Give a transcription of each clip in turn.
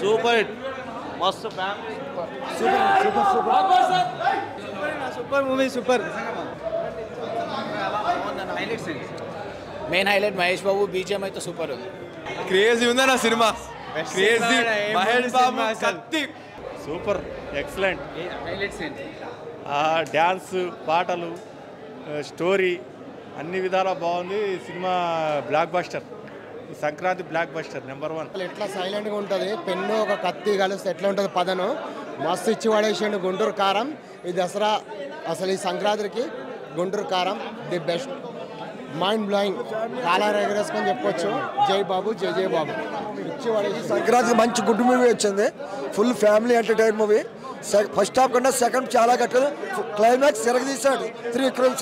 Super hit మస్తు family super movie super main highlight Mahesh Babu BGM అయితే super ఉంది. Crazy ఉందన్న సినిమా క్రేజీ మహేష్ బాబు కత్తి సూపర్ ఎక్సలెంట్ హైలైట్స్ ఏంటి? డ్యాన్స్ పాటలు స్టోరీ అన్ని విధాలా బాగుంది సినిమా. బ్లాక్ బస్టర్, ఈ సంక్రాంతి బ్లాక్ బస్టర్ నెంబర్ 1. ఎట్లా సైలెంట్గా ఉంటుంది, పెన్ను ఒక కత్తి కలిస్తే ఎట్లా ఉంటుంది పదను మస్తు ఇచ్చి పడేసిండు. గుంటూరు కారం ఈ దసరా అసలు ఈ సంక్రాంతికి Guntur Kaaram the best, mind blowing, collar ఎగరేసుకొని చెప్పొచ్చు. జై బాబు జై జై బాబు ఇచ్చి పడేసి. సంక్రాంతికి మంచి గుడ్ మూవీ వచ్చింది, full family entertain movie. First half కన్నా సెకండ్ చాలా కట్టదు, క్లైమాక్స్ తిరగదీశాడు. Trivikram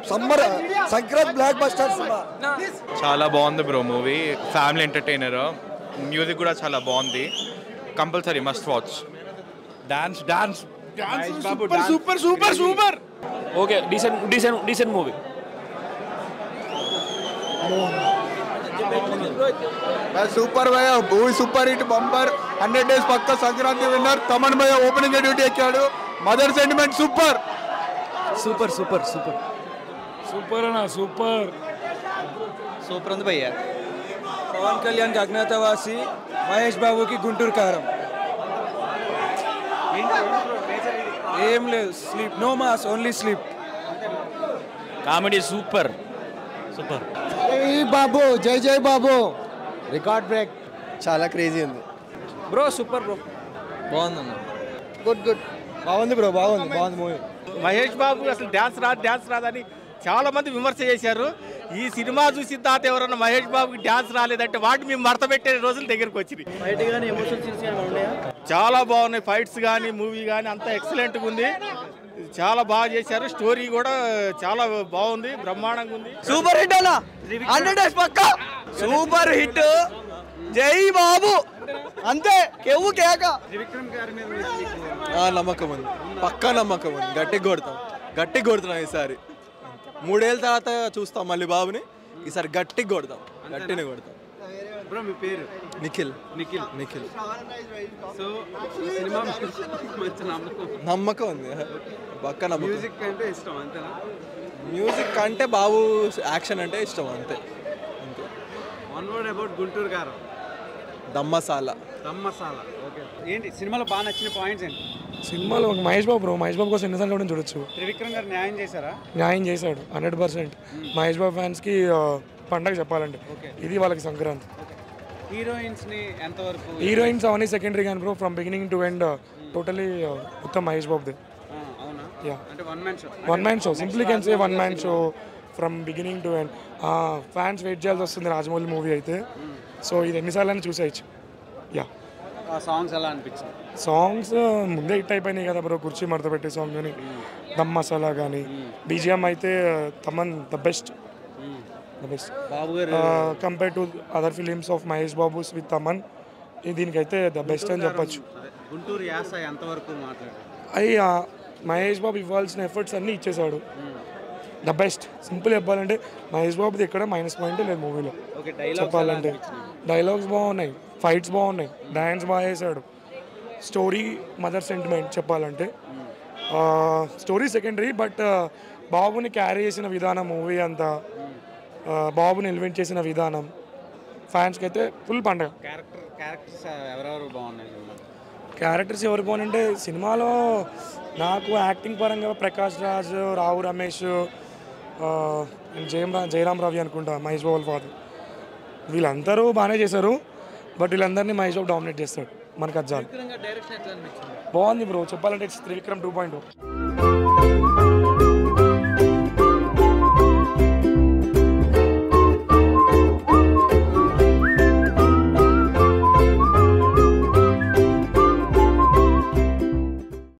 summer Sankranti blockbuster సినిమా. చాలా బాగుంది bro movie, family entertainer, music కూడా చాలా బాగుంది, compulsory must watch. Dance dance super super super. Okay, decent movie. Super భయ movie, super hit, bumper, 100 days పక్క సంక్రాంతి విన్నర్. తమన్ భయ ఓపెనింగ్ డ్యూటీ ఎక్కాడు. Mother sentiment super super super super super అన్న super super ఉంది భయ్య. పవన్ కళ్యాణ్ కి అజ్ఞాతవాసి, మహేష్ బాబుకి గుంటూరు కారం. ఏం లేదు, sleep, no mass, only sleep. Comedy super super. జై బాబు జై జై బాబు, రికార్డ్ బ్రేక్. చాలా క్రేజీ ఉంది బ్రో, సూపర్ బ్రో, బాగుందన్న. గుడ్ గుడ్, బాగుంది బ్రో, బాగుంది మూవీ. మహేష్ బాబు అసలు డ్యాన్స్ రాదని చాలా మంది విమర్శ చేశారు. ఈ సినిమా చూసిన తర్వాత ఎవరన్నా మహేష్ బాబుకి డ్యాన్స్ రాలేదంటే వాటి మేము మడత పెట్టే రోజులు దగ్గరికి వచ్చినాయి. చాలా బాగున్నాయి ఫైట్స్ కానీ మూవీ కానీ అంతా ఎక్సలెంట్గా ఉంది, చాలా బాగా చేశారు. స్టోరీ కూడా చాలా బాగుంది, బ్రహ్మాండంగా ఉంది. సూపర్ హిట్ అన్న, 100 days పక్క సూపర్ హిట్. జై బాబు అంతే, కేవు కేక. నమ్మకం ఉంది, పక్కా నమ్మకం ఉంది. గట్టిగా కొడుతున్నాం ఈసారి. 3 ఏళ్ళ తర్వాత చూస్తాం మళ్ళీ బాబుని, ఈసారి గట్టిగా కొడతాం. బ్రో మీ పేరు? నిఖిల్. సో సినిమా నమ్మకం ఉంది, పక్కా నమ్మకం. మ్యూజిక్ అంటే ఇష్టం అంతేనా? మ్యూజిక్ అంటే బాబు యాక్షన్ అంటే ఇష్టం అంతే. వన్ వర్డ్ అబౌట్ గుంటూరు కారం. దమ్ మసాలా. ఓకే, ఏంటి సినిమాలో బాగా నచ్చిన పాయింట్స్ ఏంటి? సినిమాలో మహేష్ బాబు కోసం ఎన్నిసార్లు కూడా చూడొచ్చు. త్రివిక్రమ్ గారు న్యాయం చేశారా? న్యాయం చేశాడు 100%. మహేష్ బాబు ఫ్యాన్స్కి పండగ చెప్పాలంటే ఇది వాళ్ళకి సంక్రాంతి. హీరోయిన్స్ ని ఎంతవరకు? హీరోయిన్స్ అవన్నీ సెకండరీ కానీ bro, from beginning to end totally మొత్తం మహేష్ బాబుది. అవునా? యా, అంటే one man show. Simply can say one man show from beginning to end. Fans wait చేయాల్సి వస్తుంది రాజమౌళి మూవీ అయితే. సో ఇది ఎన్నిసార్లు అని చూసేయచ్చు. యా, సాంగ్స్ ఎలా అనిపించింది? సాంగ్స్ ముందే హిట్ అయిపోయినాయి కదా బ్రో, కుర్చీ మడత పెట్టే సాంగ్ కానీ, దమ్ మసాలా కానీ. బీజిఎం అయితే తమన్ ద బెస్ట్ బాబు గారు compare to other films of Mahesh Babu's with Thaman. దీనికైతే ద బెస్ట్ అని చెప్పచ్చు. గుంటూరు యాస ఎంతవరకు మాట్లాడారు? అయ్యి మహేష్ బాబు ఇవ్వాల్సిన ఎఫర్ట్స్ అన్నీ ఇచ్చేసాడు. The best. సింపుల్ చెప్పాలంటే మహేష్ బాబుది ఎక్కడ మైనస్ పాయింట్ లేదు మూవీలో. చెప్పాలంటే డైలాగ్స్ బాగున్నాయి, ఫైట్స్ బాగున్నాయి, డ్యాన్స్ బాగా చేశాడు. స్టోరీ మదర్ సెంటిమెంట్ చెప్పాలంటే. స్టోరీ సెకండరీ, బట్ బాబుని క్యారీ చేసిన విధానం, మూవీ అంతా బాబుని ఎలివేట్ చేసిన విధానం ఫ్యాన్స్కి అయితే ఫుల్ పండగ. క్యారెక్టర్స్ ఎవరెవరు బాగున్నాయి? క్యారెక్టర్స్ ఎవరు బాగుంటే సినిమాలో నాకు యాక్టింగ్ పరంగా ప్రకాష్ రాజ్, రావు రమేష్, జయరామ్ రవి అనుకుంటా మహేష్ బాబు ఫాదర్, వీళ్ళందరూ బాగానే చేశారు. బట్ వీళ్ళందరినీ మహేష్ బాబు డామినేట్ చేస్తాడు. మనకు అది చాలు. బాగుంది బ్రో, చెప్పాలంటే త్రివిక్రమ్ 2.0.